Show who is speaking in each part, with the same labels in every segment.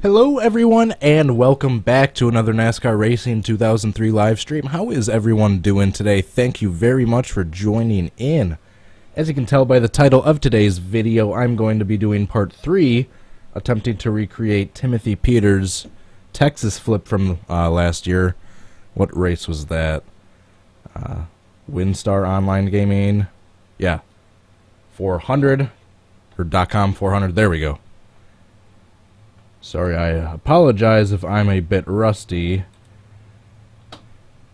Speaker 1: Hello everyone and welcome back to another NASCAR Racing 2003 live stream. How is everyone doing today? Thank you very much for joining in. As you can tell by the title of today's video, I'm going to be doing part 3, attempting to recreate Timothy Peters' Texas flip from last year. What race was that? WinStar Online Gaming. Yeah. 400 or .com 400. There we go. Sorry, I apologize if I'm a bit rusty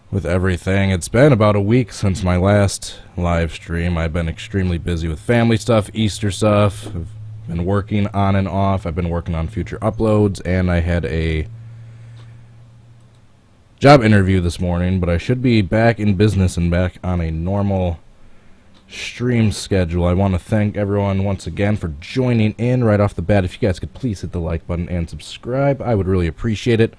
Speaker 1: with everything. It's been about a week since my last live stream. I've been extremely busy with family stuff, Easter stuff. I've been working on and off. I've been working on future uploads, and I had a job interview this morning, but I should be back in business and back on a normal stream schedule. I want to thank everyone once again for joining in right off the bat. If you guys could please hit the like button and subscribe, I would really appreciate it.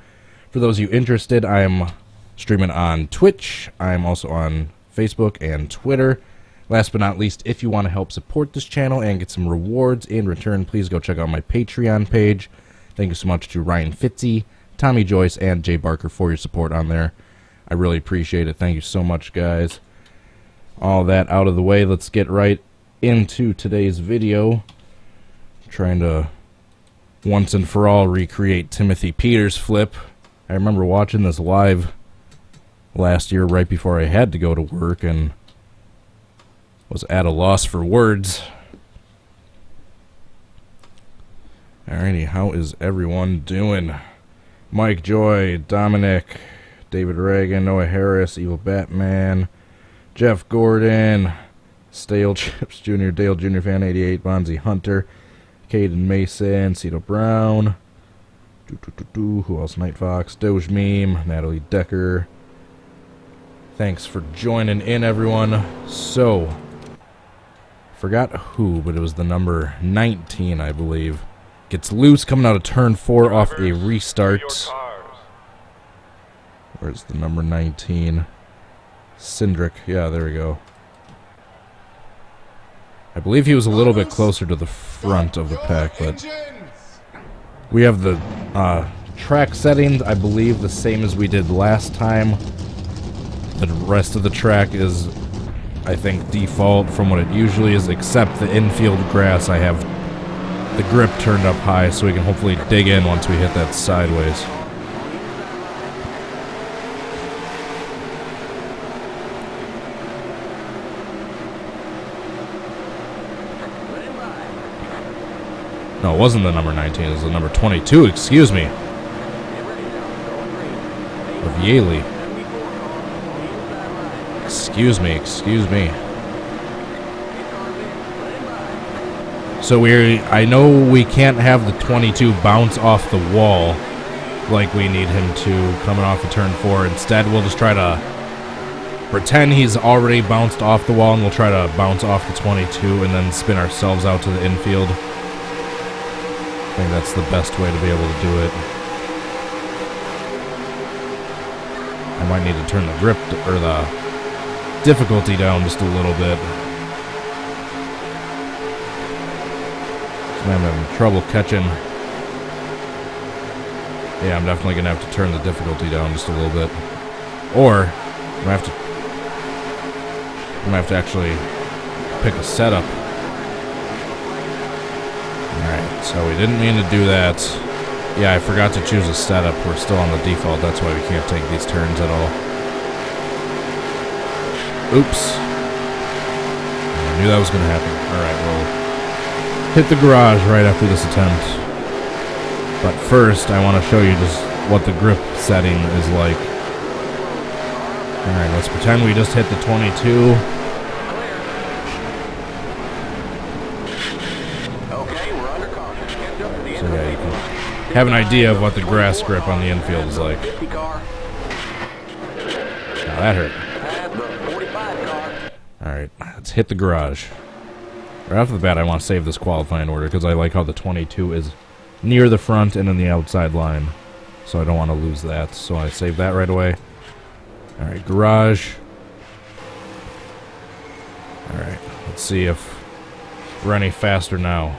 Speaker 1: For those of you interested, I am streaming on Twitch. I am also on Facebook and Twitter. Last but not least, if you want to help support this channel and get some rewards in return, please go check out my Patreon page. Thank you so much to Ryan Fitzy, Tommy Joyce, and Jay Barker for your support on there. I really appreciate it. Thank you so much, guys. All that out of the way, let's get right into today's video. Trying to once and for all recreate Timothy Peters' flip. I remember watching this live last year right before I had to go to work and was at a loss for words. Alrighty, how is everyone doing? Mike Joy, Dominic, David Reagan, Noah Harris, Evil Batman, Jeff Gordon, Stale Chips Jr., Dale Jr. Fan 88, Bonzi Hunter, Caden Mason, Cito Brown, who else? Night Fox, Doge Meme, Natalie Decker. Thanks for joining in, everyone. So, forgot who, but it was the number 19, I believe. Gets loose coming out of turn 4 off a restart. Where's the number 19? Cindric, yeah, there we go. I believe he was a little bit closer to the front of the pack, but we have the track settings, I believe, the same as we did last time. The rest of the track is, I think, default from what it usually is, except the infield grass. I have the grip turned up high so we can hopefully dig in once we hit that sideways. No, it wasn't the number 19, it was the number 22, excuse me. Of Yaley. Excuse me. So I know we can't have the 22 bounce off the wall like we need him to coming off of turn 4. Instead, we'll just try to pretend he's already bounced off the wall, and we'll try to bounce off the 22 and then spin ourselves out to the infield. I think that's the best way to be able to do it. I might need to turn the grip or the difficulty down just a little bit. I'm having trouble catching. Yeah, I'm definitely gonna have to turn the difficulty down just a little bit. Or I'm gonna have to actually pick a setup. Alright, so we didn't mean to do that. Yeah, I forgot to choose a setup. We're still on the default, that's why we can't take these turns at all. Oops. I knew that was going to happen. Alright, we'll hit the garage right after this attempt. But first, I want to show you just what the grip setting is like. Alright, let's pretend we just hit the 22. Have an idea of what the grass grip on the infield is like. Now that hurt. Alright, let's hit the garage. Right off the bat, I want to save this qualifying order because I like how the 22 is near the front and in the outside line. So I don't want to lose that. So I save that right away. Alright, garage. Alright, let's see if we're any faster now.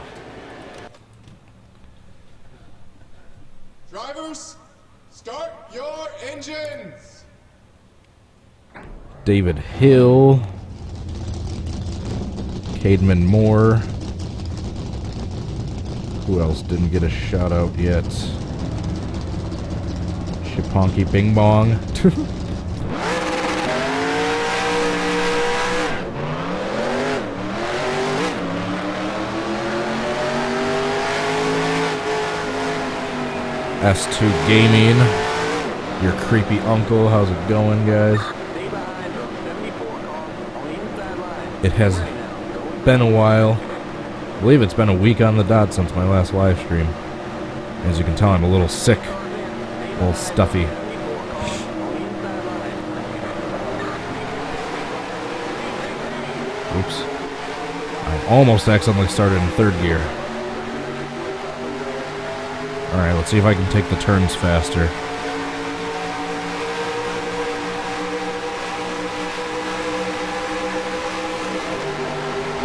Speaker 1: David Hill, Cademan Moore. Who else didn't get a shout out yet? Chiponky Bing Bong. S2 Gaming. Your creepy uncle. How's it going, guys? It has been a while. I believe it's been a week on the dot since my last live stream. As you can tell, I'm a little sick. A little stuffy. Oops. I almost accidentally started in third gear. Alright, let's see if I can take the turns faster.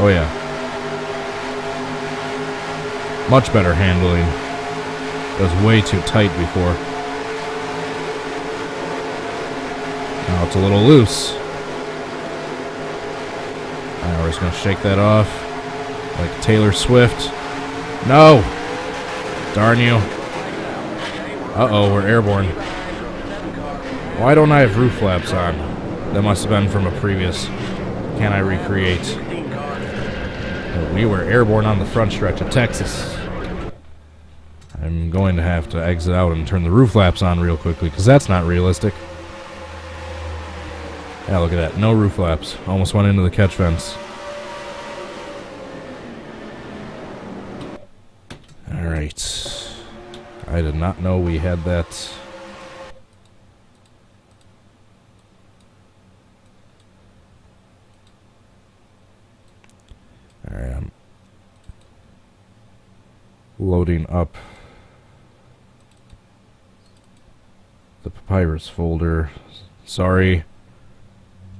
Speaker 1: Oh yeah. Much better handling. It was way too tight before. Now it's a little loose. Alright, we're just gonna shake that off. Like Taylor Swift. No! Darn you. Uh-oh, we're airborne. Why don't I have roof flaps on? That must have been from a previous. Can I recreate? We were airborne on the front stretch of Texas. I'm going to have to exit out and turn the roof flaps on real quickly, because that's not realistic. Yeah, look at that. No roof flaps. Almost went into the catch fence. Alright. I did not know we had that. Alright, I'm loading up the papyrus folder. Sorry.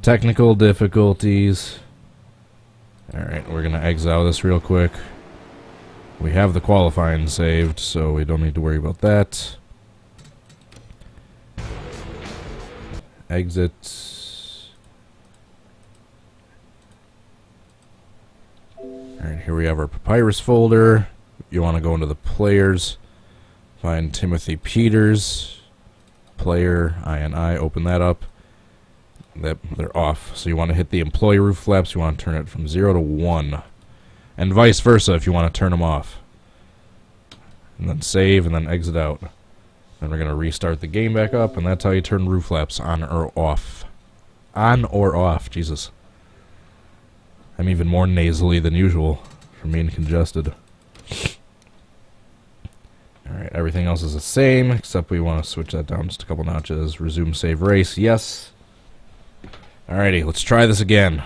Speaker 1: Technical difficulties. Alright, we're gonna exit out of this real quick. We have the qualifying saved, so we don't need to worry about that. Exit. Alright, here we have our papyrus folder. You want to go into the players, find Timothy Peters, player, INI, open that up. They're off, so you want to hit the employee roof flaps, you want to turn it from 0 to 1. And vice versa if you want to turn them off. And then save and then exit out. Then we're going to restart the game back up, and that's how you turn roof flaps on or off. On or off, Jesus. I'm even more nasally than usual from being congested. Alright, everything else is the same, except we want to switch that down just a couple notches. Resume save race, yes. Alrighty, let's try this again.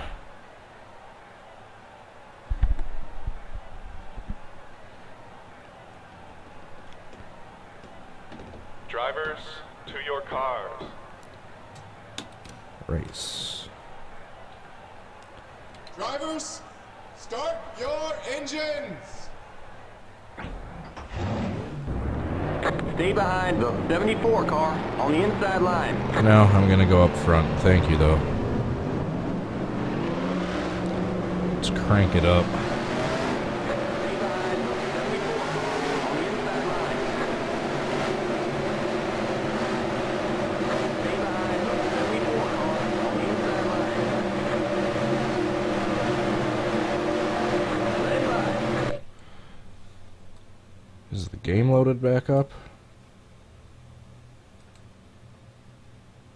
Speaker 2: Drivers, to your cars.
Speaker 1: Race.
Speaker 3: Drivers, start your engines!
Speaker 4: Stay behind the 74 car on the inside line.
Speaker 1: No, I'm going to go up front. Thank you, though. Let's crank it up.
Speaker 4: Stay behind the 74 car on the inside line. Stay behind the 74 car on the inside line. Stand by.
Speaker 1: Is the game loaded back up?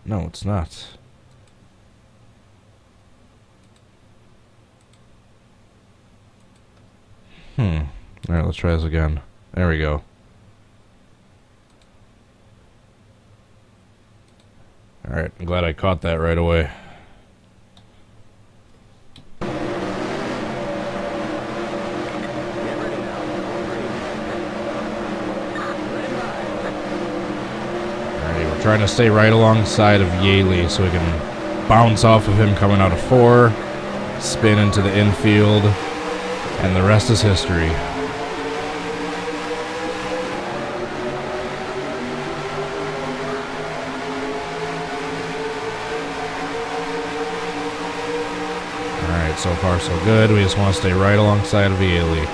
Speaker 1: No, it's not. Alright, let's try this again. There we go. Alright, I'm glad I caught that right away. Trying to stay right alongside of Yaley so we can bounce off of him coming out of 4, spin into the infield, and the rest is history. So far, so good. We just want to stay right alongside of Yaley.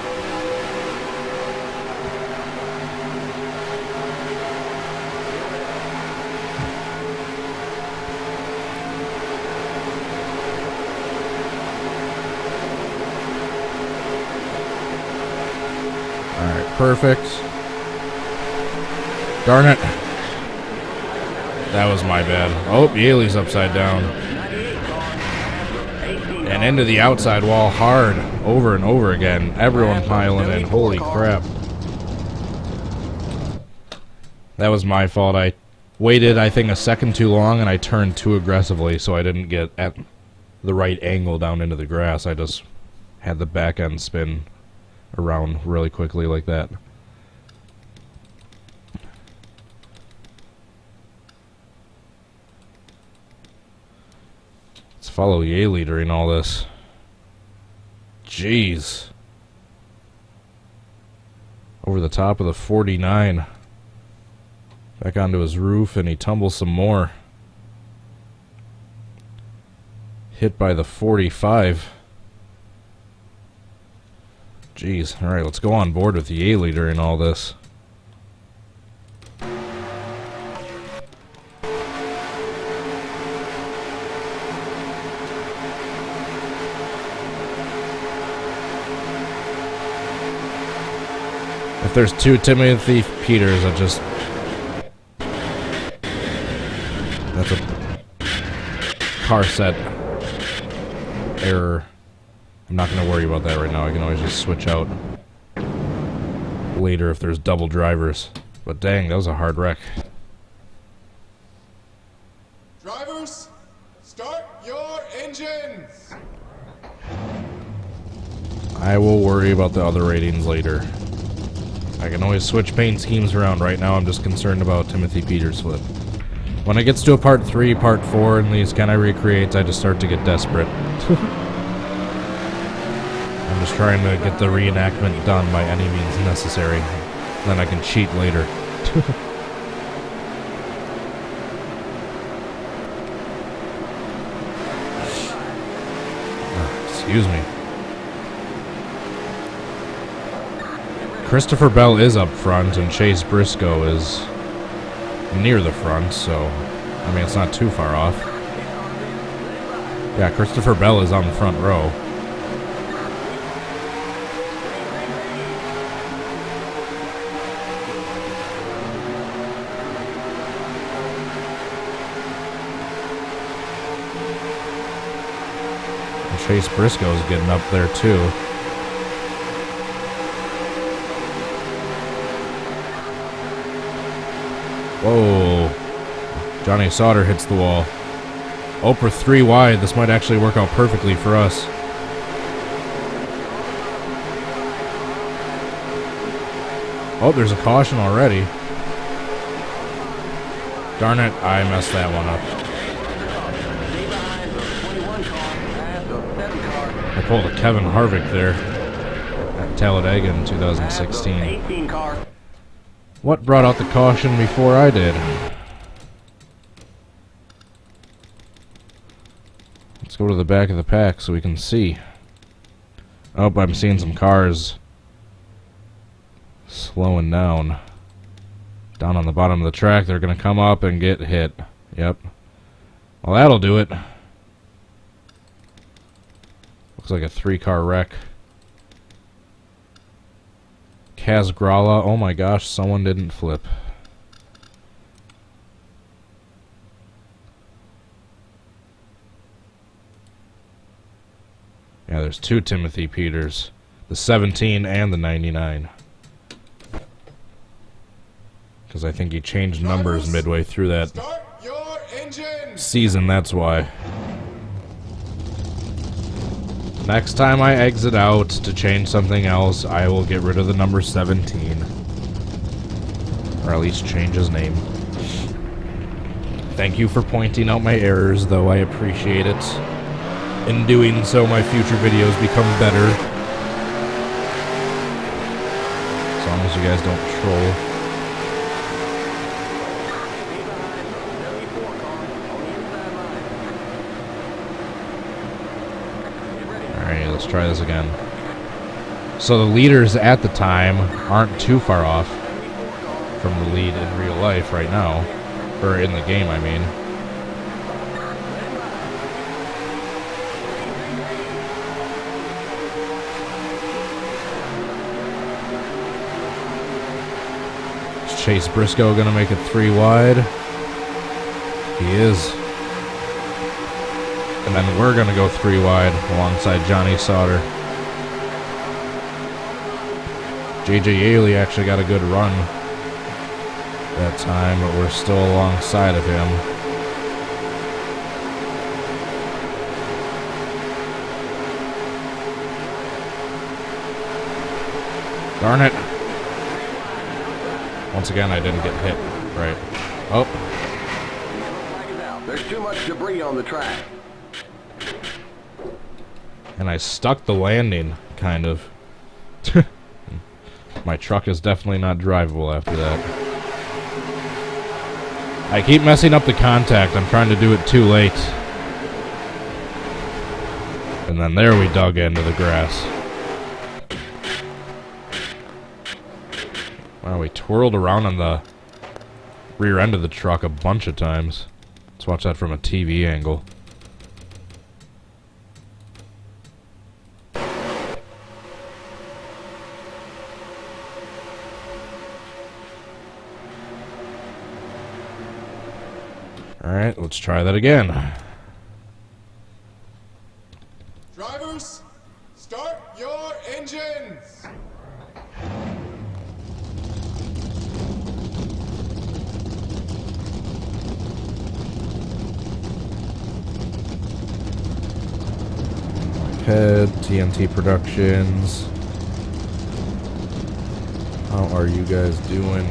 Speaker 1: Alright, perfect. Darn it. That was my bad. Oh, Yaley's upside down. And into the outside wall hard. Over and over again. Everyone piling in. Holy crap. That was my fault. I waited, I think, a second too long, and I turned too aggressively, so I didn't get at the right angle down into the grass. I just had the back end spin around really quickly like that. Let's follow Yaley during all this. Jeez. Over the top of the 49. Back onto his roof, and he tumbles some more. Hit by the 45. Jeez. Alright, let's go on board with Yaley during all this. If there's two Timothy Peters, that's a car set error. I'm not going to worry about that right now. I can always just switch out later if there's double drivers. But dang, that was a hard wreck.
Speaker 3: Drivers, start your engines.
Speaker 1: I will worry about the other ratings later. I can always switch paint schemes around. Right now I'm just concerned about Timothy Peters' flip. When it gets to a part 3, part 4, and these kind of recreates, I just start to get desperate. I'm just trying to get the reenactment done by any means necessary. Then I can cheat later. Excuse me. Christopher Bell is up front, and Chase Briscoe is near the front, so, I mean, it's not too far off. Yeah, Christopher Bell is on the front row. And Chase Briscoe's getting up there, too. Whoa. Johnny Sauter hits the wall. Oprah 3 wide. This might actually work out perfectly for us. Oh, there's a caution already. Darn it, I messed that one up. I pulled a Kevin Harvick there at Talladega in 2016. What brought out the caution before I did? Let's go to the back of the pack so we can see. Oh, I'm seeing some cars slowing down. Down on the bottom of the track, they're going to come up and get hit. Yep. Well, that'll do it. Looks like a 3-car wreck. Kaz Grala. Oh my gosh, someone didn't flip. Yeah, there's 2 Timothy Peters. The 17 and the 99. Because I think he changed numbers midway through that season, that's why. Next time I exit out to change something else, I will get rid of the number 17. Or at least change his name. Thank you for pointing out my errors, though I appreciate it. In doing so, my future videos become better. As long as you guys don't troll. let's try this again. So the leaders at the time aren't too far off from the lead in real life right now. Or in the game, I mean. Is Chase Briscoe gonna make it 3 wide? He is. And then we're gonna go 3 wide alongside Johnny Sauter. JJ Yaley actually got a good run that time, but we're still alongside of him. Darn it. Once again, I didn't get hit. Right. Oh.
Speaker 4: There's too much debris on the track.
Speaker 1: And I stuck the landing, kind of. My truck is definitely not drivable after that. I keep messing up the contact. I'm trying to do it too late. And then there we dug into the grass. Wow, we twirled around on the rear end of the truck a bunch of times. Let's watch that from a TV angle. Alright, let's try that again.
Speaker 3: Drivers, start your engines.
Speaker 1: Head, TNT Productions. How are you guys doing?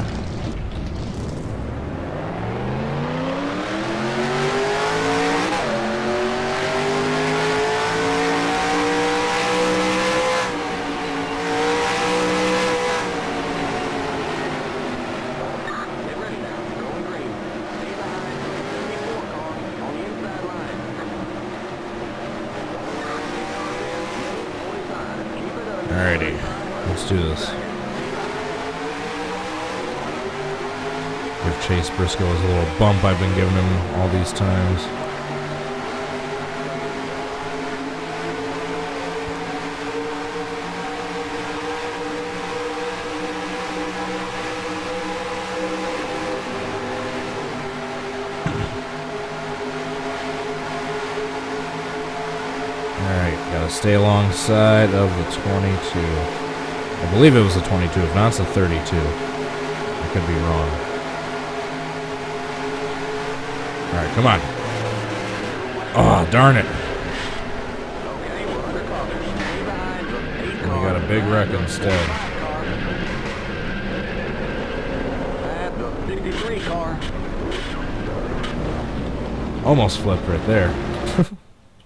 Speaker 1: Alrighty, let's do this. Give Chase Briscoe his little bump I've been giving him all these times. Alright, gotta stay alongside of the 22. I believe it was the 22, if not it's the 32. I could be wrong. Alright, come on. Oh, darn it. And we got a big wreck instead.
Speaker 4: The 53 car.
Speaker 1: Almost flipped right there.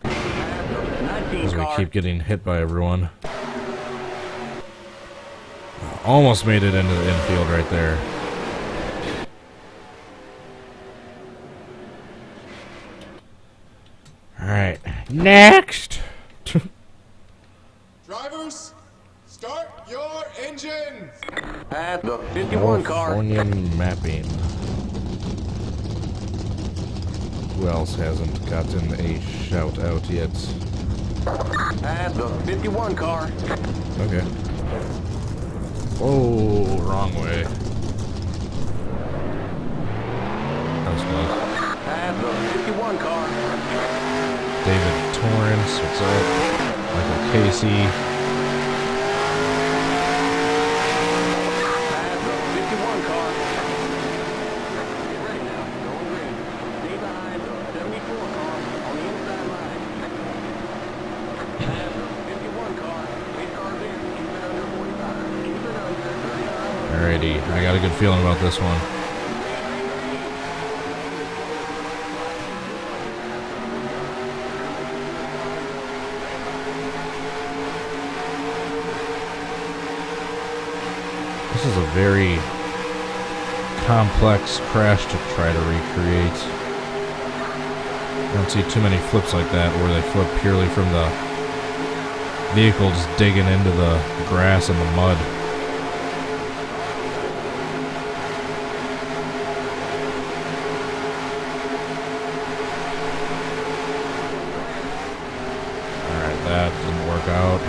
Speaker 4: 19
Speaker 1: As we
Speaker 4: car.
Speaker 1: keep getting hit by everyone. Almost made it into the infield right there. Alright, next!
Speaker 3: Drivers, start your engines.
Speaker 4: At the 51 car.
Speaker 1: California mapping. Who else hasn't gotten a shout out yet?
Speaker 4: At the 51 car.
Speaker 1: Okay. Oh, wrong way. That was close.
Speaker 4: At the 51 car.
Speaker 1: David Torrance, what's up? Michael Casey.
Speaker 4: At the 51 car. Get ready now. Going green. Stay behind the 74 car on the inside line. At the 51 car. 8 cars in. Keep it under 45. Keep it under 39.
Speaker 1: Alrighty, I got a good feeling about this one. This is a very complex crash to try to recreate. I don't see too many flips like that where they flip purely from the vehicle just digging into the grass and the mud. Alright, that didn't work out.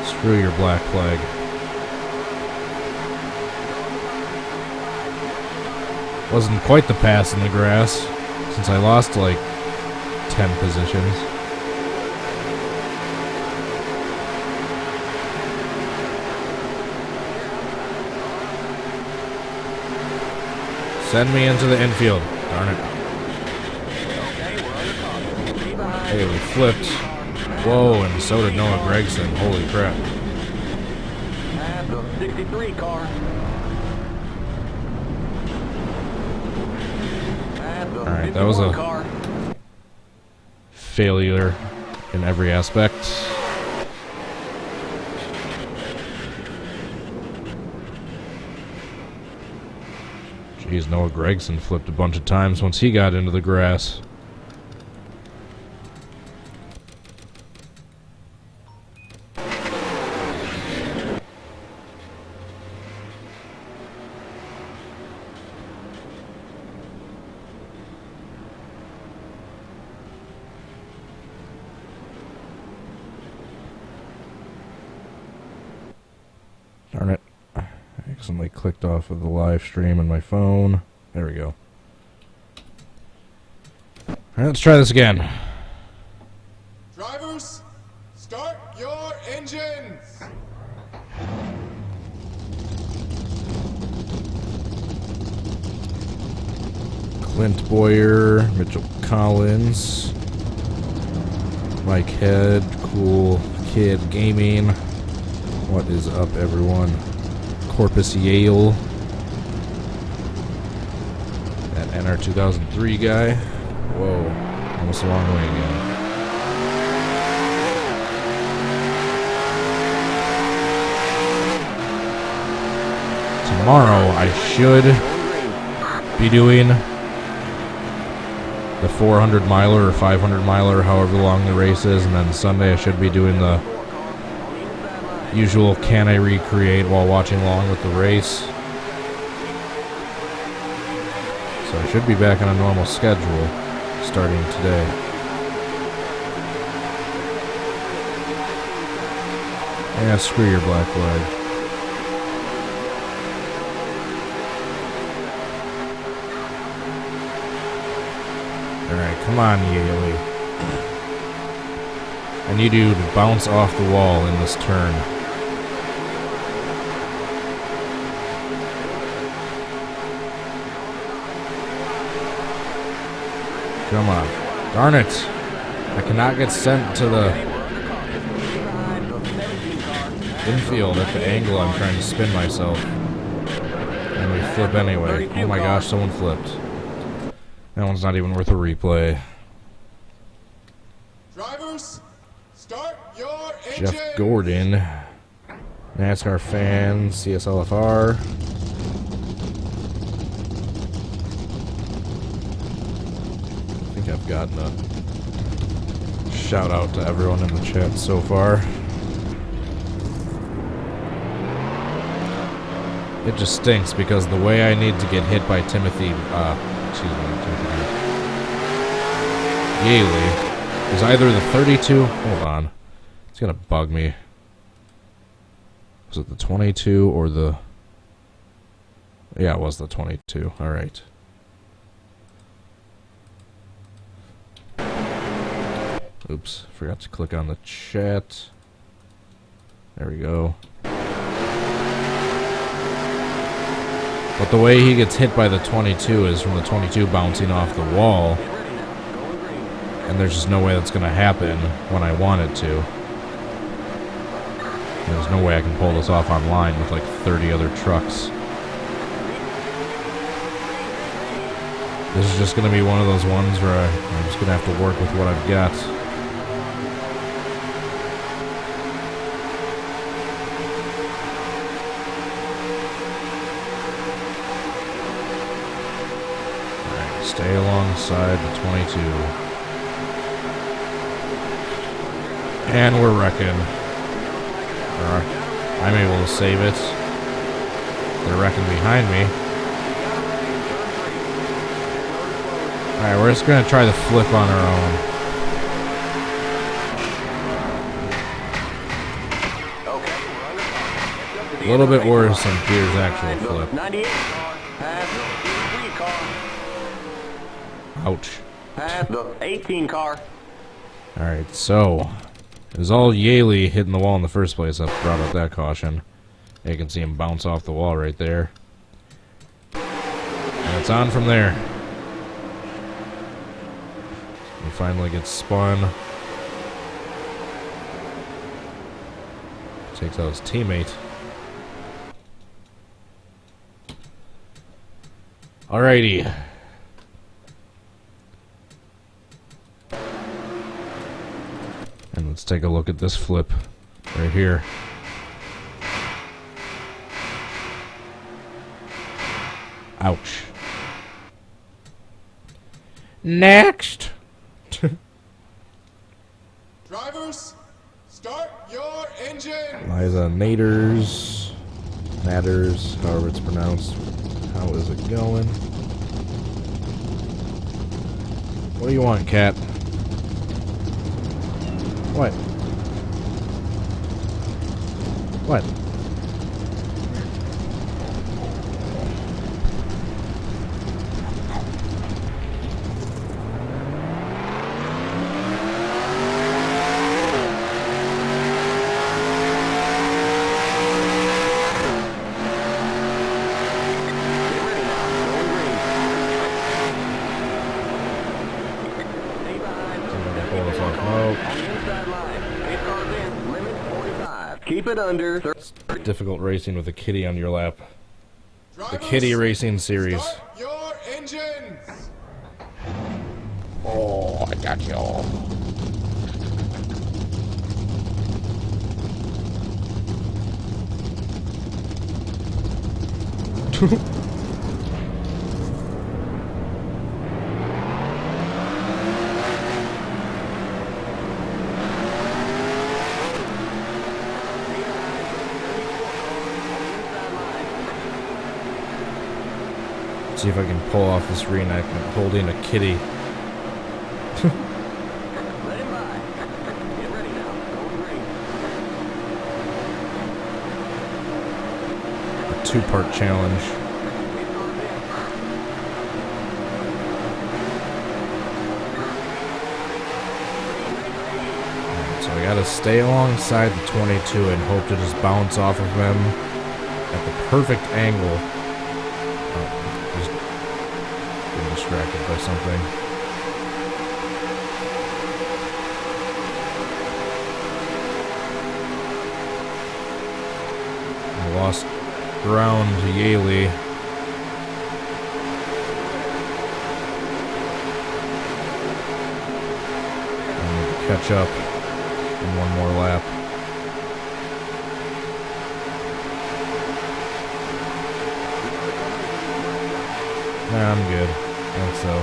Speaker 1: Screw your black flag. Wasn't quite the pass in the grass, since I lost like 10 positions. Send me into the infield. Darn it. Hey, we flipped. Whoa, and so did Noah Gregson. Holy crap.
Speaker 4: The 63 car.
Speaker 1: Alright, that was a failure in every aspect. Jeez, Noah Gregson flipped a bunch of times once he got into the grass. Darn it. I accidentally clicked off of the live stream on my phone. There we go. Alright, let's try this again.
Speaker 3: Drivers, start your engines.
Speaker 1: Clint Boyer, Mitchell Collins, Mike Head, Cool Kid Gaming. What is up, everyone? Corpus Yale. That NR2003 guy. Whoa, almost the wrong way again. Tomorrow I should be doing the 400 miler or 500 miler, however long the race is, and then Sunday I should be doing the usual can I recreate while watching along with the race. So I should be back on a normal schedule starting today. Yeah, screw your black flag. Alright, come on, Yaley. I need you to bounce off the wall in this turn. Come on. Darn it. I cannot get sent to the infield at the angle I'm trying to spin myself. And we flip anyway. Oh my gosh, someone flipped. That one's not even worth a replay.
Speaker 3: Drivers, start your engines.
Speaker 1: Jeff Gordon. NASCAR fan, CSLFR. I think I've gotten a shout out to everyone in the chat so far. It just stinks because the way I need to get hit by Timothy, Yaley is either the 32. Hold on, it's gonna bug me. Was it the 22 or the? Yeah, it was the 22. All right. Oops, forgot to click on the chat. There we go. But the way he gets hit by the 22 is from the 22 bouncing off the wall. And there's just no way that's going to happen when I want it to. There's no way I can pull this off online with like 30 other trucks. This is just going to be one of those ones where I'm just going to have to work with what I've got. Stay alongside the 22. And we're wrecking. I'm able to save it. They're wrecking behind me. Alright, we're just going to try the flip on our own. A little bit worse than Peter's actual flip.
Speaker 4: 98 car, pass the 3 car,
Speaker 1: Ouch.
Speaker 4: pass the 18 car.
Speaker 1: Alright, so it was all Yaley hitting the wall in the first place that brought up that caution. You can see him bounce off the wall right there. And it's on from there. He finally gets spun. Takes out his teammate. Alrighty. And let's take a look at this flip right here. Ouch. Next.
Speaker 3: Drivers, start your engine.
Speaker 1: Liza Naders. Matters, however it's pronounced. How is it going? What do you want, cat? What? What?
Speaker 4: Keep it under.
Speaker 1: Difficult racing with a kitty on your lap.
Speaker 3: Drivers,
Speaker 1: The kitty racing series.
Speaker 3: start your engines.
Speaker 1: Oh, I got you all. See if I can pull off this reenactment holding a kitty.
Speaker 4: Let him by. Get ready now. Going green.
Speaker 1: A two-part challenge. So I gotta stay alongside the 22 and hope to just bounce off of them at the perfect angle. Just getting distracted by something. I lost ground to Yaley. I need to catch up in one more lap. Nah, I'm good. I think so.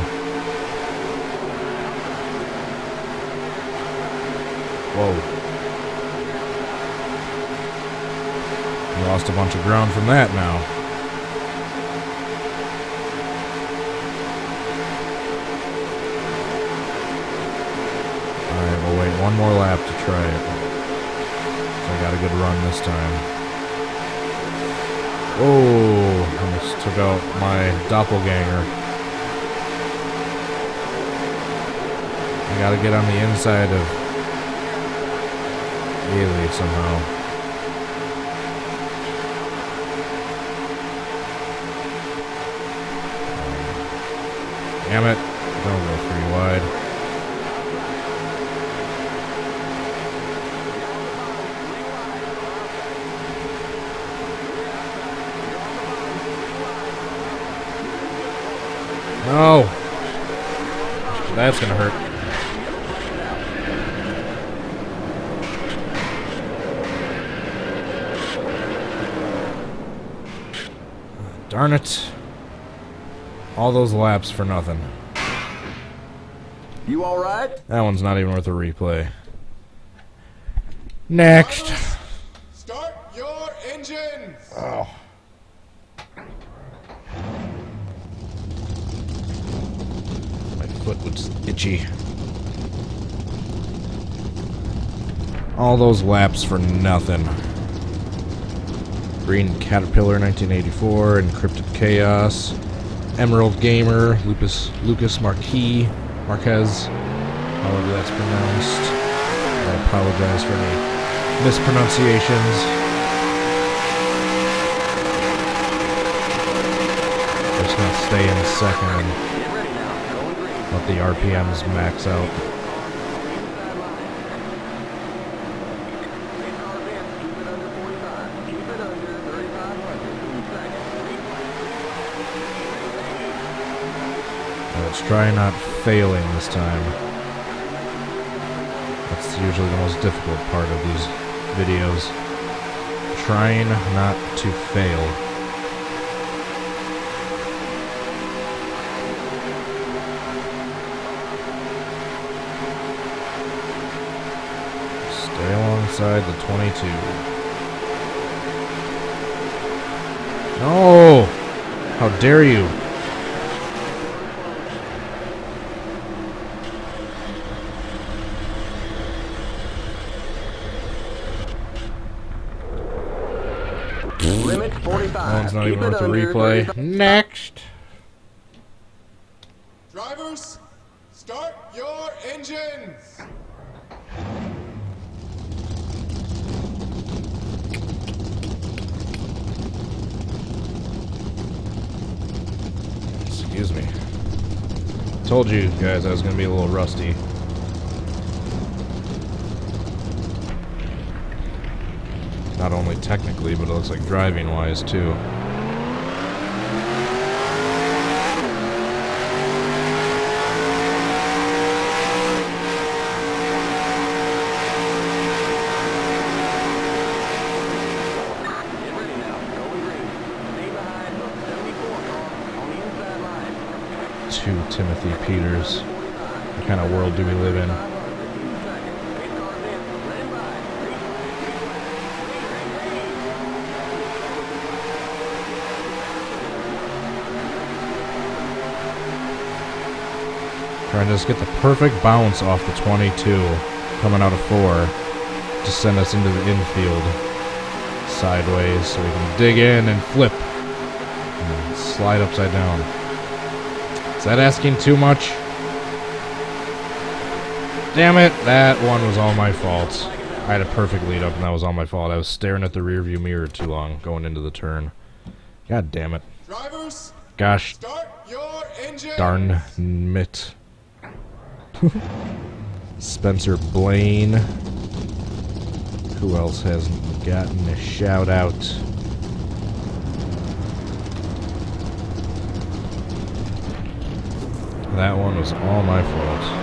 Speaker 1: Whoa. Lost a bunch of ground from that now. Alright, we'll wait one more lap to try it. So I got a good run this time. Oh, almost took out my doppelganger. I gotta get on the inside of Yaley somehow. Damn it. Don't go pretty wide. No! That's gonna hurt. Darn it. All those laps for nothing.
Speaker 4: You all right?
Speaker 1: That one's not even worth a replay. Next.
Speaker 3: Drivers, start your engines.
Speaker 1: Oh. My foot was itchy. All those laps for nothing. Green Caterpillar 1984, Encrypted Chaos, Emerald Gamer, Lucas Marquez, however that's pronounced. I apologize for any mispronunciations. Just gonna stay in second
Speaker 4: Get ready now. Going green.
Speaker 1: and let the RPMs max out. Let's try not failing this time. That's usually the most difficult part of these videos. Trying not to fail. Stay alongside the 22. No! How dare you!
Speaker 4: Limit 45.
Speaker 1: That one's not
Speaker 4: Keep
Speaker 1: even
Speaker 4: it
Speaker 1: worth a
Speaker 4: under
Speaker 1: replay.
Speaker 4: 35.
Speaker 1: Next!
Speaker 3: Drivers, start your engines.
Speaker 1: Excuse me. Told you guys I was gonna be a little rusty. Not only technically, but it looks like driving wise too.
Speaker 4: Get ready now. Going green. Stay behind the 74 car on the inside line.
Speaker 1: Two Timothy Peters. What kind of world do we live in? Trying to just get the perfect bounce off the 22 coming out of 4 to send us into the infield sideways so we can dig in and flip and slide upside down. Is that asking too much? Damn it, that one was all my fault. I had a perfect lead up and that was all my fault. I was staring at the rearview mirror too long going into the turn. God damn it.
Speaker 3: Drivers,
Speaker 1: Gosh
Speaker 3: start your engines.
Speaker 1: darn it. Spencer Blaine. Who else hasn't gotten a shout out? That one was all my fault.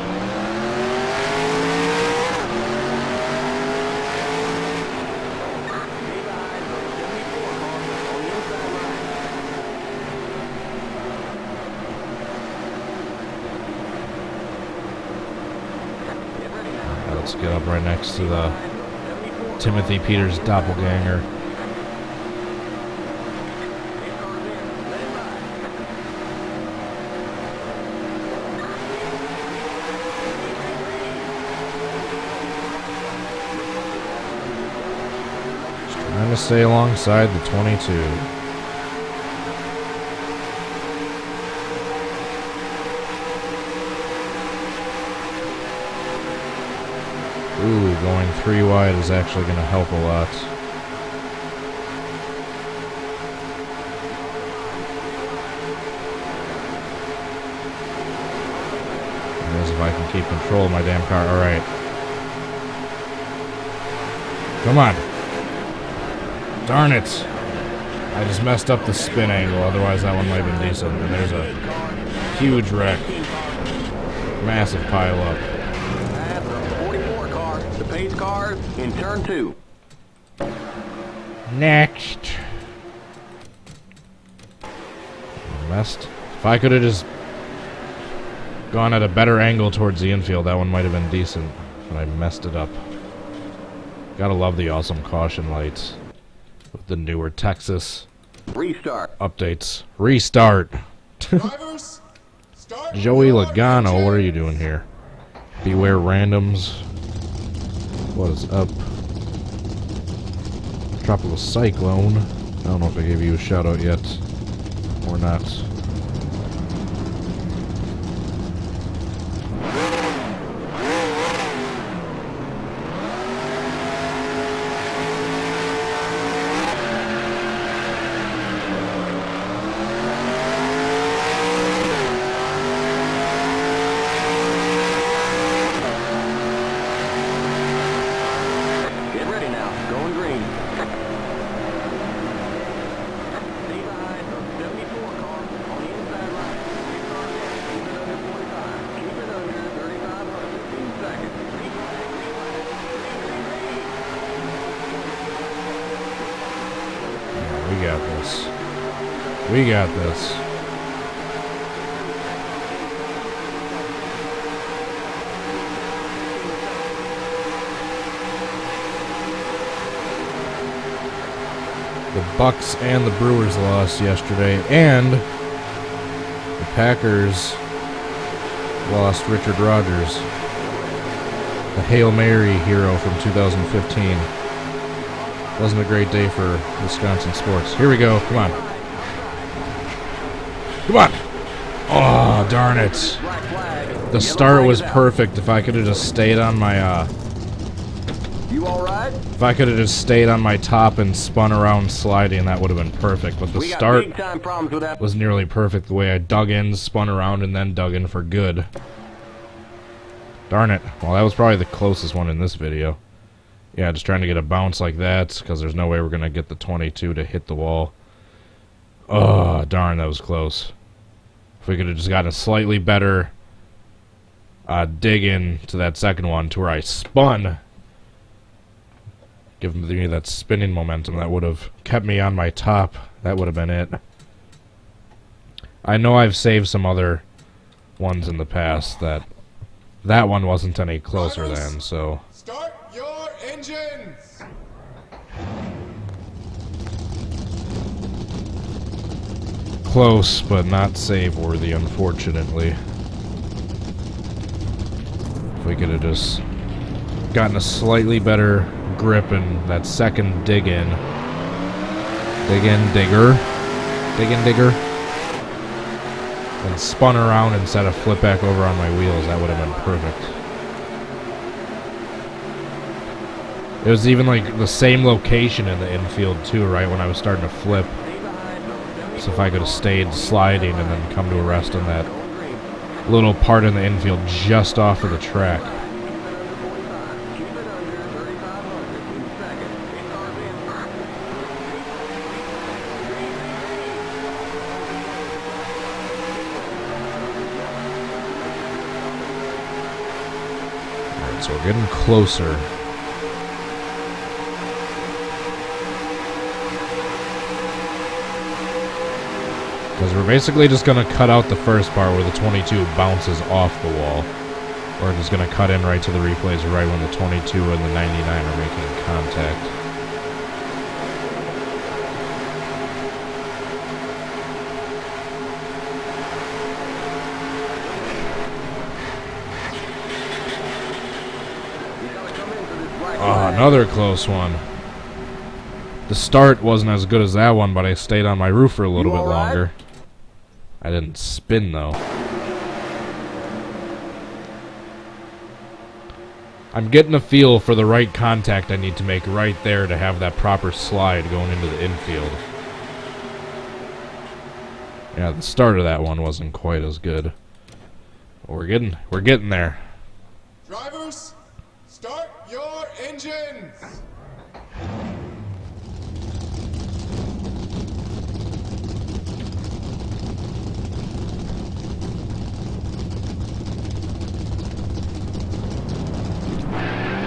Speaker 1: Let's get up right next to the Timothy Peters doppelganger. Just trying to stay alongside the 22. Ooh, going 3 wide is actually going to help a lot. As if I can keep control of my damn car. Alright. Come on. Darn it. I just messed up the spin angle, otherwise that one might have been decent. And there's a huge wreck. Massive pile up.
Speaker 4: Pass the 44 car, the pace car in turn 2.
Speaker 1: Next. Messed. If I could have just gone at a better angle towards the infield, that one might have been decent, but I messed it up. Gotta love the awesome caution lights with the newer Texas
Speaker 4: Restart.
Speaker 1: updates. Restart.
Speaker 3: Drivers, start
Speaker 1: Joey
Speaker 3: your
Speaker 1: Logano, what are you
Speaker 3: engines.
Speaker 1: doing here? Beware randoms. What is up? Tropical cyclone. I don't know if I gave you a shout out yet or not.
Speaker 4: Get ready now. Going green. Stay behind the 74 car on the inside line. Keep it under 45. Keep it under 3,500 in seconds.
Speaker 1: We got this. We got this. The Bucks and the Brewers lost yesterday, and the Packers lost Richard Rodgers, the Hail Mary hero from 2015. Wasn't a great day for Wisconsin sports. Here we go. Come on. Come on. Oh, darn it.
Speaker 4: Black flag.
Speaker 1: The start was perfect. If I could have just stayed on my
Speaker 4: You all right?
Speaker 1: if I could have just stayed on my top and spun around sliding, that would have been perfect. But the
Speaker 4: We got
Speaker 1: start
Speaker 4: big time problems with that.
Speaker 1: was nearly perfect the way I dug in, spun around, and then dug in for good. Darn it. Well, that was probably the closest one in this video. Yeah, just trying to get a bounce like that, because there's no way we're going to get the 22 to hit the wall. Oh, darn, that was close. If we could have just gotten a slightly better dig in to that second one to where I spun, give me that spinning momentum, that would have kept me on my top. That would have been it. I know I've saved some other ones in the past that one wasn't any closer than, so...
Speaker 3: Start your engines.
Speaker 1: Close, but not save-worthy, unfortunately. If we could have just gotten a slightly better grip in that second dig-in. Dig-in, digger. And spun around instead of flip back over on my wheels, that would have been perfect. It was even like the same location in the infield too, right, when I was starting to flip. So if I could have stayed sliding and then come to a rest on that little part in the infield just off of the track. Alright, so we're getting closer. Because we're basically just going to cut out the first part where the 22 bounces off the wall. We're just going to cut in right to the replays right when the 22 and the 99 are making contact. Oh, another close one. The start wasn't as good as that one, but I stayed on my roof for a little bit longer. I didn't spin, though. I'm getting a feel for the right contact I need to make right there to have that proper slide going into the infield. Yeah, the start of that one wasn't quite as good. But we're getting there.
Speaker 3: Drivers, start your engines.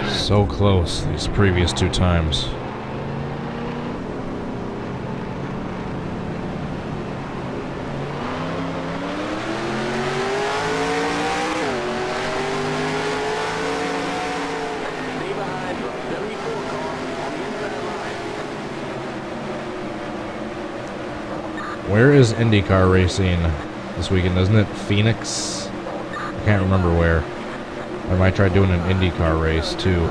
Speaker 1: So close these previous two times. Where is IndyCar racing this weekend? Isn't it Phoenix? I can't remember where. I might try doing an IndyCar race too.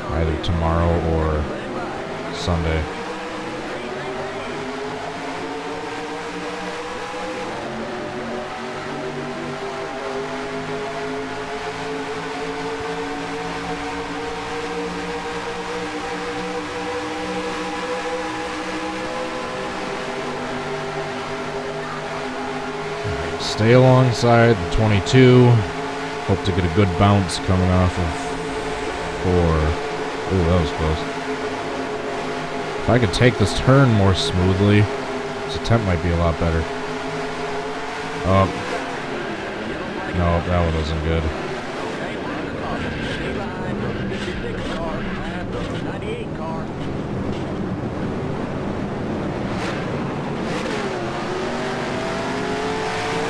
Speaker 1: Either tomorrow or Sunday. Stay alongside the 22. Hope to get a good bounce coming off of 4. Ooh, that was close. If I could take this turn more smoothly, this attempt might be a lot better. Oh. No, that one wasn't good.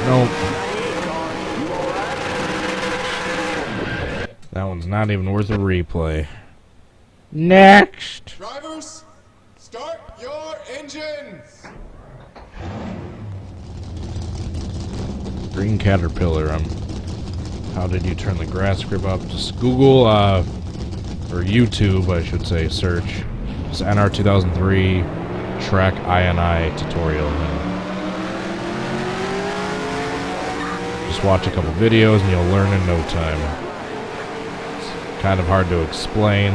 Speaker 1: Nope. That one's not even worth a replay. Next!
Speaker 3: Drivers, start your engines.
Speaker 1: Green Caterpillar. How did you turn the grass grip up? Just Google, or YouTube, I should say, search. It's NR2003 track INI tutorial. Just watch a couple videos and you'll learn in no time. It's kind of hard to explain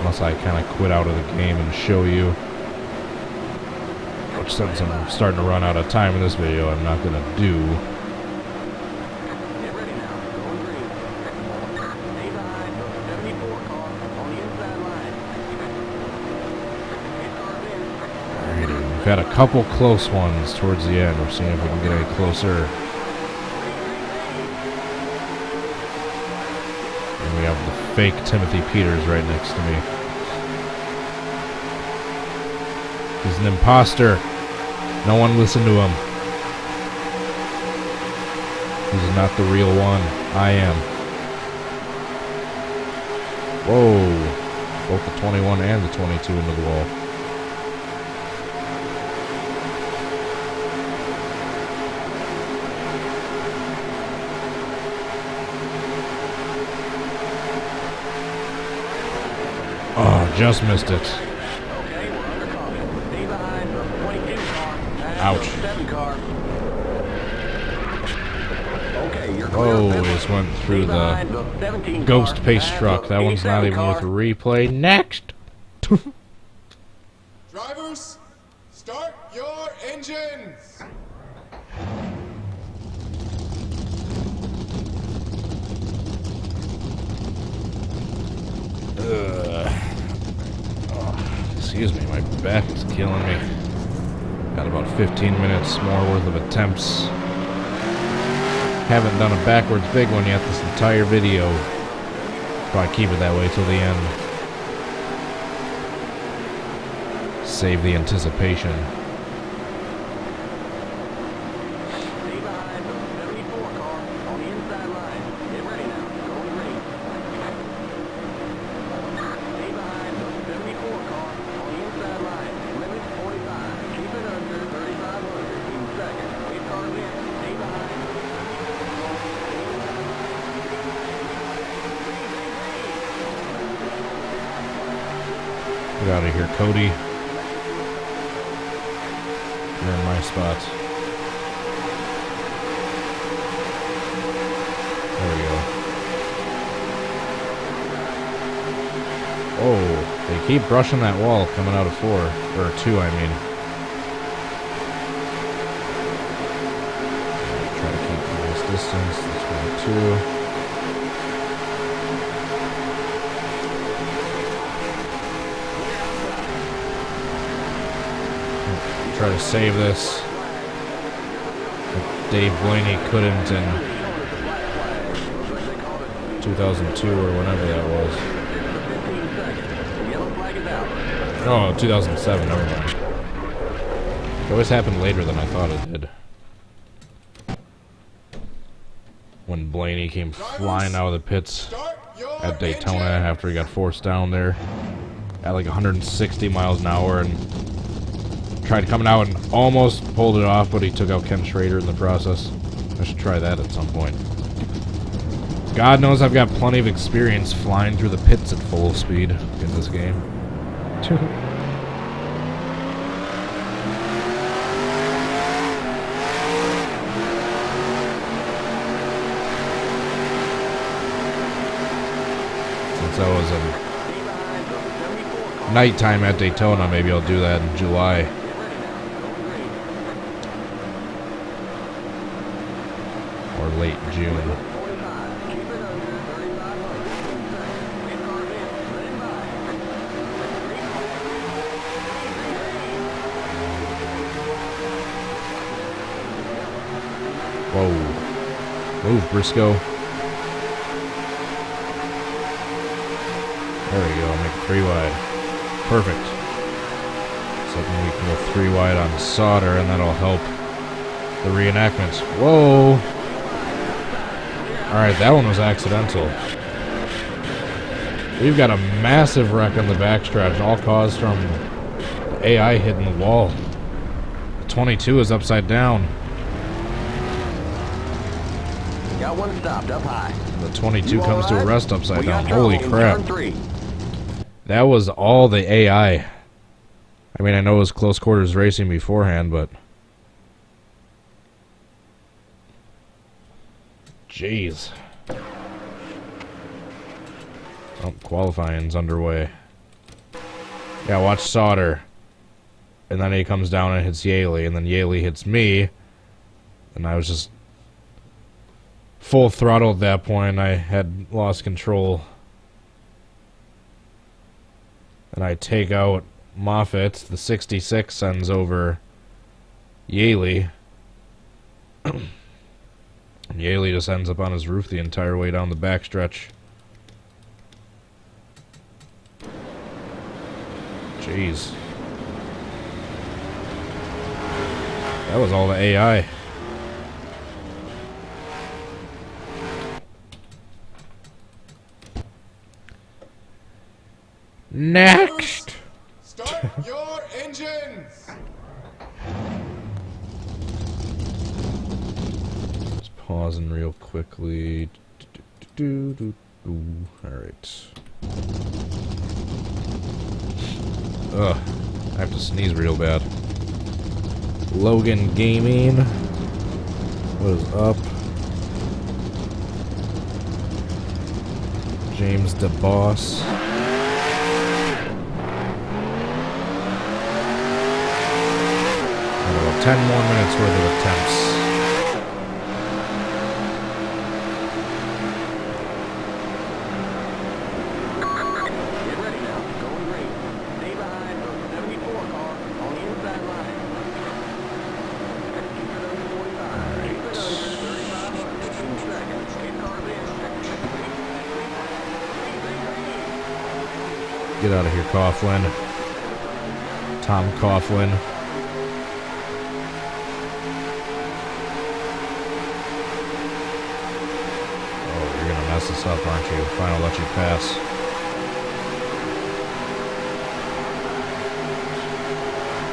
Speaker 1: unless I kind of quit out of the game and show you. Which, since I'm starting to run out of time in this video, I'm not going to do.
Speaker 4: Get ready now. Going green. Stay behind the 74 car on the inside line. Hit cars in.
Speaker 1: Alrighty, we've had a couple close ones towards the end. We're seeing if we can get any closer. We have the fake Timothy Peters right next to me. He's an imposter. No one listen to him. He's not the real one. I am. Whoa. Both the 21 and the 22 into the wall. Oh, just missed it.
Speaker 4: Okay, we're under caution. Stay behind the 22 car.
Speaker 1: Ouch.
Speaker 4: 7 car. Okay, you're clear.
Speaker 1: Oh,
Speaker 4: of
Speaker 1: we
Speaker 4: this
Speaker 1: just
Speaker 4: one.
Speaker 1: went through
Speaker 4: Stay
Speaker 1: the
Speaker 4: behind the 17
Speaker 1: ghost
Speaker 4: car.
Speaker 1: pace truck. That one's not even worth a replay. Next!
Speaker 3: Drivers, start your engines.
Speaker 1: Oh, excuse me, my back is killing me. Got about 15 minutes more worth of attempts. Haven't done a backwards big one yet this entire video. Probably keep it that way till the end. Save the anticipation.
Speaker 4: Stay behind the 74 car on the inside line. Get ready now. Going green. Stay behind the 74 car on the inside line. Limit 45. Keep it under 3,500 in seconds. 8 cars in. Stay behind.
Speaker 1: Get out of here, Cody. You're in my spot. There we go. Oh, they keep brushing that wall coming out of 4. Or 2, I mean. Try to keep a nice distance. That's 1, 2. Try to save this. But Dave Blaney couldn't in 2002 or whenever that was. Oh, 2007, never mind. It always happened later than I thought it did. When Blaney came flying out of the pits
Speaker 3: Start your
Speaker 1: at Daytona
Speaker 3: engine.
Speaker 1: after he got forced down there at like 160 miles an hour and Tried coming out and almost pulled it off, but he took out Ken Schrader in the process. I should try that at some point. God knows I've got plenty of experience flying through the pits at full speed in this game. Since I was in nighttime at Daytona, maybe I'll do that in July. Or late June. Whoa. Move, Briscoe. There we go, make it 3 wide. Perfect. So then we can go 3 wide on solder, and that'll help the reenactments. Whoa! Alright, that one was accidental. We've got a massive wreck on the backstretch, all caused from the AI hitting the wall. The 22 is upside down.
Speaker 4: Got one stopped up high.
Speaker 1: The 22 comes to a rest upside down.
Speaker 4: got
Speaker 1: Holy
Speaker 4: trouble in
Speaker 1: crap.
Speaker 4: turn 3.
Speaker 1: That was all the AI. I mean, I know it was close quarters racing beforehand, but... Jeez. Oh, qualifying's underway. Yeah, watch Sauter. And then he comes down and hits Yaley, and then Yaley hits me. And I was just full throttle at that point. I had lost control. And I take out Moffitt. The 66 sends over Yaley. And Yaley just ends up on his roof the entire way down the backstretch. Jeez. That was all the AI. Next!
Speaker 3: Start your engines!
Speaker 1: Just pausing real quickly. Alright. Ugh. I have to sneeze real bad. Logan Gaming. What is up? James DeBoss. 10 more minutes worth of attempts.
Speaker 4: Get ready now. Going green. Stay behind the 74 car on the inside line. Keep it under 45. Keep it under 3,500 in seconds. 8 cars in.
Speaker 1: Get out of here, Coughlin. Tom Coughlin. Mess this up, aren't you? Fine, I'll let you pass.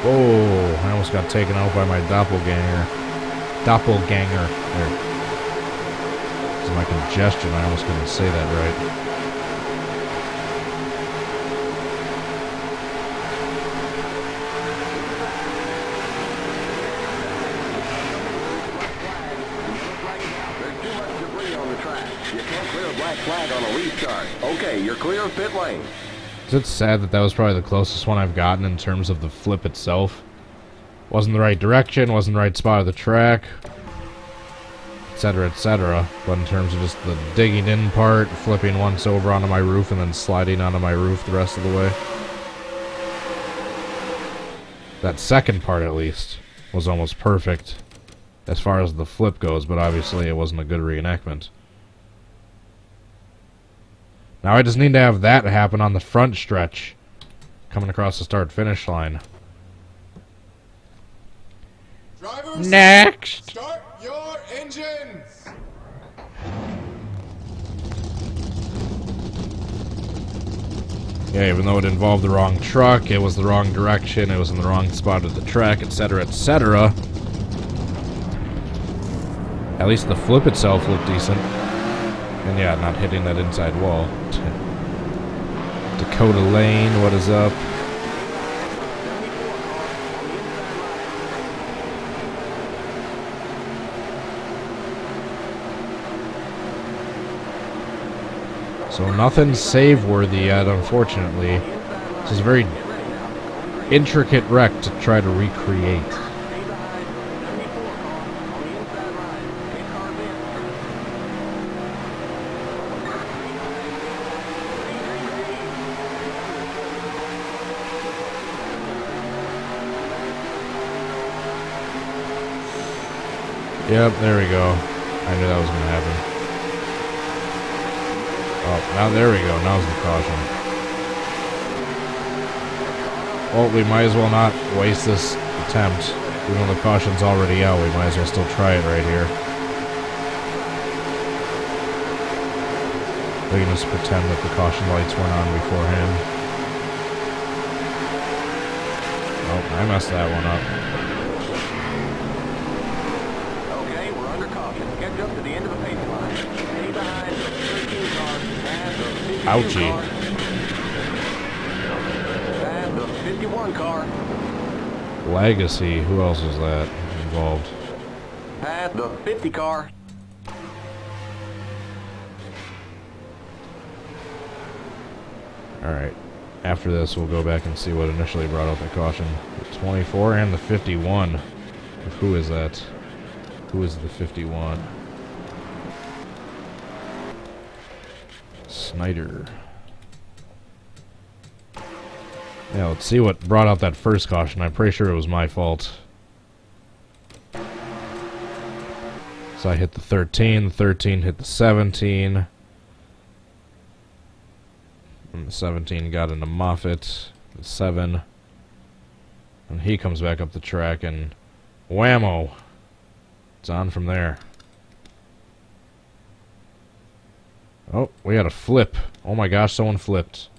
Speaker 1: Whoa, I almost got taken out by my doppelganger. Doppelganger. There. This is my congestion, I almost couldn't say that right.
Speaker 4: Flag on a restart. Okay, you're clear of pit lane.
Speaker 1: It's sad that that was probably the closest one I've gotten in terms of the flip itself. Wasn't the right direction, wasn't the right spot of the track, etc., etc. But in terms of just the digging in part, flipping once over onto my roof and then sliding onto my roof the rest of the way. That second part, at least, was almost perfect as far as the flip goes, but obviously it wasn't a good reenactment. Now I just need to have that happen on the front stretch, coming across the start-finish line.
Speaker 3: Drivers,
Speaker 1: Next!
Speaker 3: start your engines!
Speaker 1: Yeah, even though it involved the wrong truck, it was the wrong direction, it was in the wrong spot of the track, etc., etc. At least the flip itself looked decent. And yeah, not hitting that inside wall. Dakota Lane, what is up? So nothing save-worthy yet, unfortunately. This is a very intricate wreck to try to recreate. Yep, there we go. I knew that was going to happen. Oh, now there we go. Now's the caution. Well, we might as well not waste this attempt. Even though the caution's already out, we might as well still try it right here. We can just pretend that the caution lights weren't on beforehand. Oh, I messed that one up.
Speaker 4: Okay, we're under caution. Catch up to the end of the pace line. Stay behind the 13 car. Pass the 52
Speaker 1: Ouchie.
Speaker 4: car. Pass the 51 car.
Speaker 1: Legacy. Who else is that involved?
Speaker 4: Pass the 50 car.
Speaker 1: Alright. After this, we'll go back and see what initially brought out the caution. The 24 and the 51. Who is that? Who is the 51? Snyder. Yeah, let's see what brought out that first caution. I'm pretty sure it was my fault. So I hit the 13, the 13 hit the 17. And the 17 got into Moffitt, the 7. And he comes back up the track and whammo! It's on from there. Oh, we had a flip. Oh my gosh, someone flipped.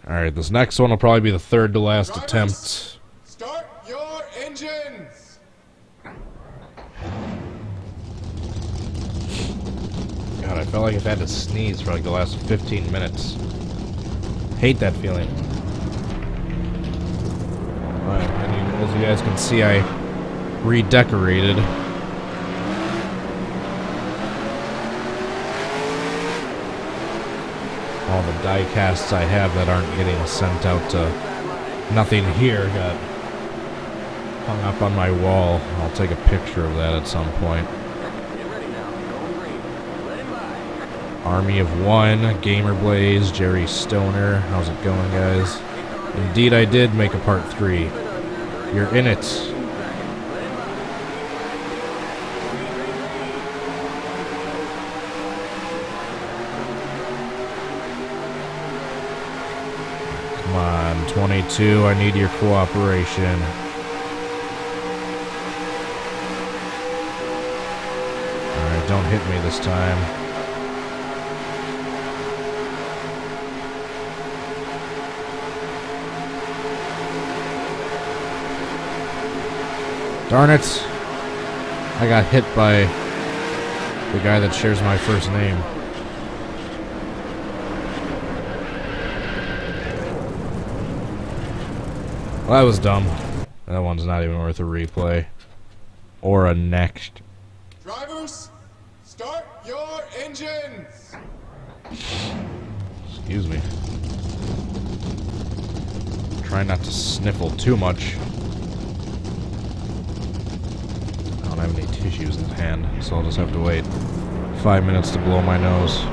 Speaker 1: Alright, this next one will probably be the third to last
Speaker 3: Drivers,
Speaker 1: attempt.
Speaker 3: Start your engines.
Speaker 1: God, I felt like I've had to sneeze for like the last 15 minutes. Hate that feeling. Alright, and as you guys can see, I redecorated. All the die casts I have that aren't getting sent out to nothing here got hung up on my wall. I'll take a picture of that at some point. Army of One, Gamer Blaze, Jerry Stoner. How's it going, guys? Indeed, I did make a part 3. You're in it. Come on, 22, I need your cooperation. Alright, don't hit me this time. Darn it! I got hit by the guy that shares my first name. Well, that was dumb. That one's not even worth a replay. Or a next.
Speaker 3: Drivers, start your engines.
Speaker 1: Excuse me. Try not to sniffle too much. I don't have any tissues in hand, so I'll just have to wait 5 minutes to blow my nose.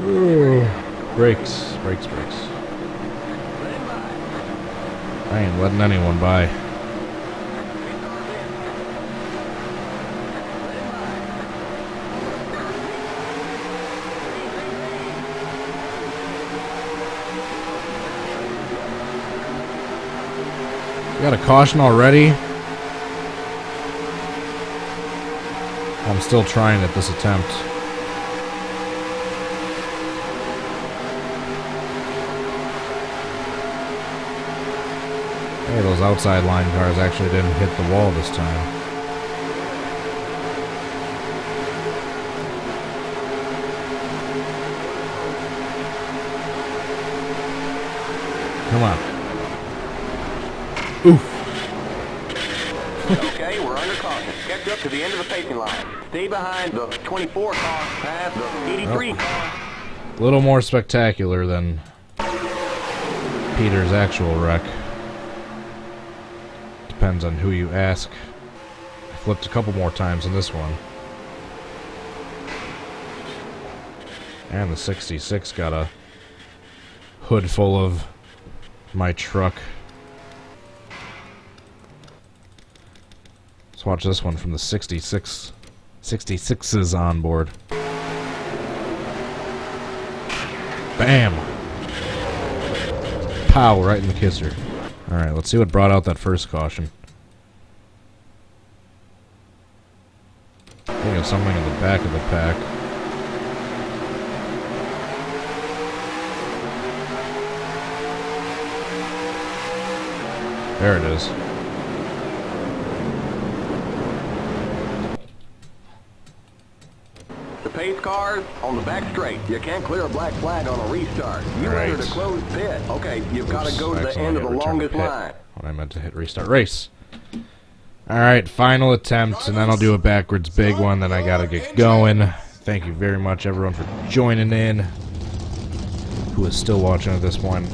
Speaker 1: Ooh. Brakes. I ain't letting anyone by. Got a caution already. I'm still trying at this attempt. Hey, those outside line cars actually didn't hit the wall this time. Come on. Oof.
Speaker 4: Okay, we're under caution. Catch up to the end of the pacing line. Stay behind the 24 car, past the 83 car.
Speaker 1: A little more spectacular than Peter's actual wreck. Depends on who you ask. I flipped a couple more times in this one. And the 66 got a hood full of my truck. Let's watch this one from the 66's on board. Bam! Pow, right in the kisser. Alright, let's see what brought out that first caution. I think it's something in the back of the pack. There it is.
Speaker 4: The pace cars on the back straight. You can't clear a black flag on a restart. You entered a closed pit. Okay, you've got to go to the end of the longest line.
Speaker 1: When I meant to hit restart race. Alright, final attempt, and then I'll do a backwards big one, then I gotta get going. Thank you very much, everyone, for joining in, who is still watching at this point.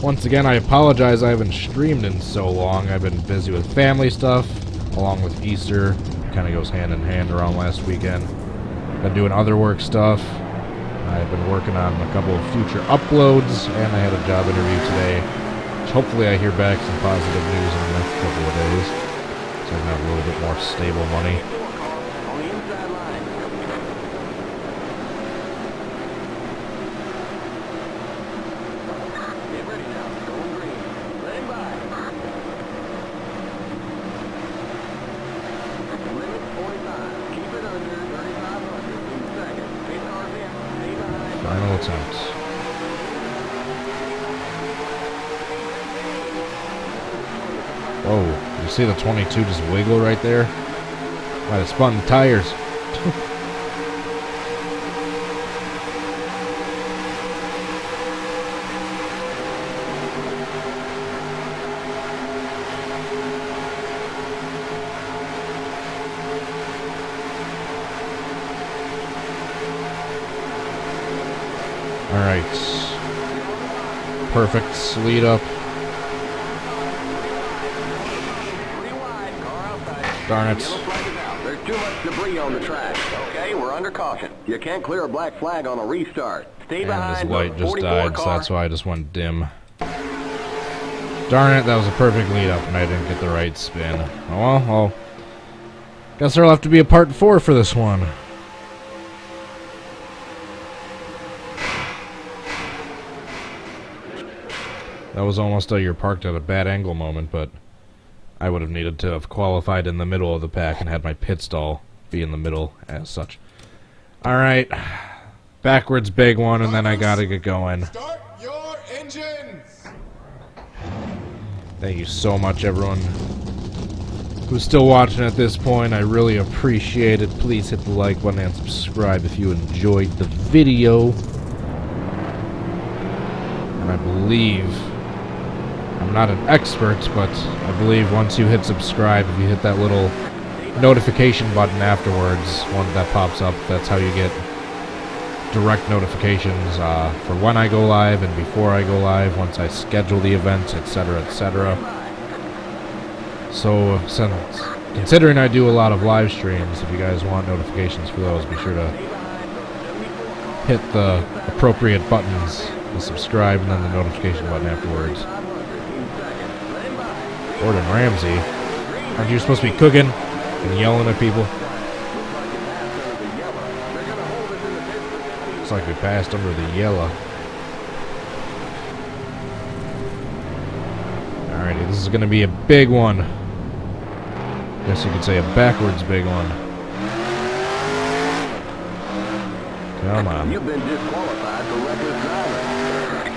Speaker 1: Once again, I apologize I haven't streamed in so long. I've been busy with family stuff, along with Easter. Kind of goes hand in hand around last weekend. Been doing other work stuff. I've been working on a couple of future uploads, and I had a job interview today. Which hopefully I hear back some positive news in the next couple of days. So I can have a little bit more stable money.
Speaker 4: On the inside line. Get ready now. Going green. Let him by. Limit 45. Keep it under 3,500 in second. Pit cars in. Stay behind.
Speaker 1: Final attempt. Whoa, you see the 22 just wiggle right there? Might have spun the tires. Alright. Perfect lead up. Darn it.
Speaker 4: There's too much debris on the track. Okay, we're under caution. You can't clear a black flag on a restart. Stay
Speaker 1: And this
Speaker 4: behind
Speaker 1: light
Speaker 4: the
Speaker 1: just
Speaker 4: 44
Speaker 1: died,
Speaker 4: car.
Speaker 1: so that's why I just went dim. Darn it, that was a perfect lead up and I didn't get the right spin. Oh well, guess there'll have to be a part 4 for this one. That was almost a you're parked at a bad angle moment, but I would have needed to have qualified in the middle of the pack and had my pit stall be in the middle as such. Alright, backwards big one, and then I gotta get going.
Speaker 3: Start your engines!
Speaker 1: Thank you so much, everyone who's still watching at this point. I really appreciate it. Please hit the like button and subscribe if you enjoyed the video. And I believe, I'm not an expert, but I believe once you hit subscribe, if you hit that little notification button afterwards, one that pops up, that's how you get direct notifications for when I go live and before I go live, once I schedule the events, etc., etc. So, considering I do a lot of live streams, if you guys want notifications for those, be sure to hit the appropriate buttons, the subscribe and then the notification button afterwards. Gordon Ramsay, aren't you supposed to be cooking and yelling at people? Looks like we passed under the yellow. Alrighty, this is going to be a big one. Guess you could say a backwards big one. Come on.
Speaker 4: You've been disqualified for reckless driving.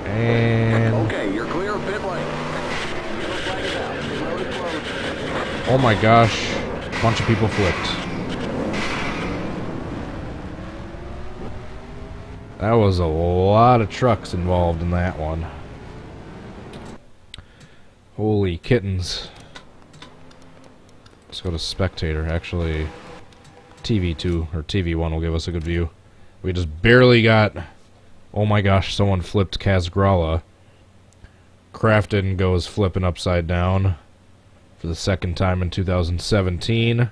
Speaker 1: And
Speaker 4: Okay, you're clear of pit lane. Yellow flag is out. Pit road is closed.
Speaker 1: oh my gosh, a bunch of people flipped. That was a lot of trucks involved in that one. Holy kittens. Let's go to spectator. Actually, TV2 or TV1 will give us a good view. We just barely got... Oh my gosh, someone flipped Kazgrala. Crafton goes flipping upside down for the second time in 2017.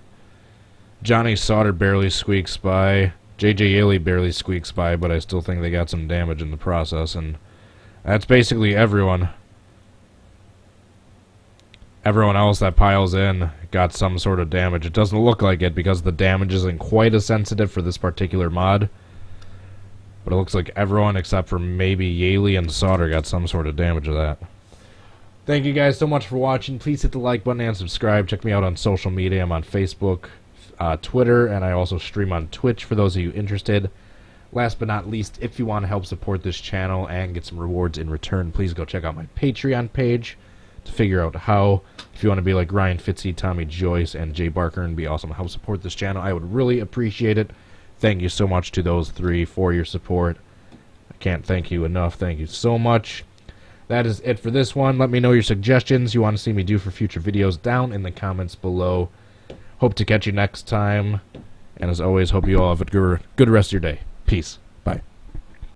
Speaker 1: Johnny Sauter barely squeaks by. JJ Yaley barely squeaks by, but I still think they got some damage in the process, and that's basically everyone. Everyone else that piles in got some sort of damage. It doesn't look like it because the damage isn't quite as sensitive for this particular mod, but it looks like everyone except for maybe Yaley and Sauter got some sort of damage of that. Thank you guys so much for watching. Please hit the like button and subscribe. Check me out on social media. I'm on Facebook, Twitter, and I also stream on Twitch for those of you interested. Last but not least, if you want to help support this channel and get some rewards in return, please go check out my Patreon page to figure out how. If you want to be like Ryan Fitzy, Tommy Joyce, and Jay Barker and be awesome, help support this channel, I would really appreciate it. Thank you so much to those three for your support. I can't thank you enough. Thank you so much. That is it for this one. Let me know your suggestions you want to see me do for future videos down in the comments below. Hope to catch you next time. And as always, hope you all have a good rest of your day. Peace.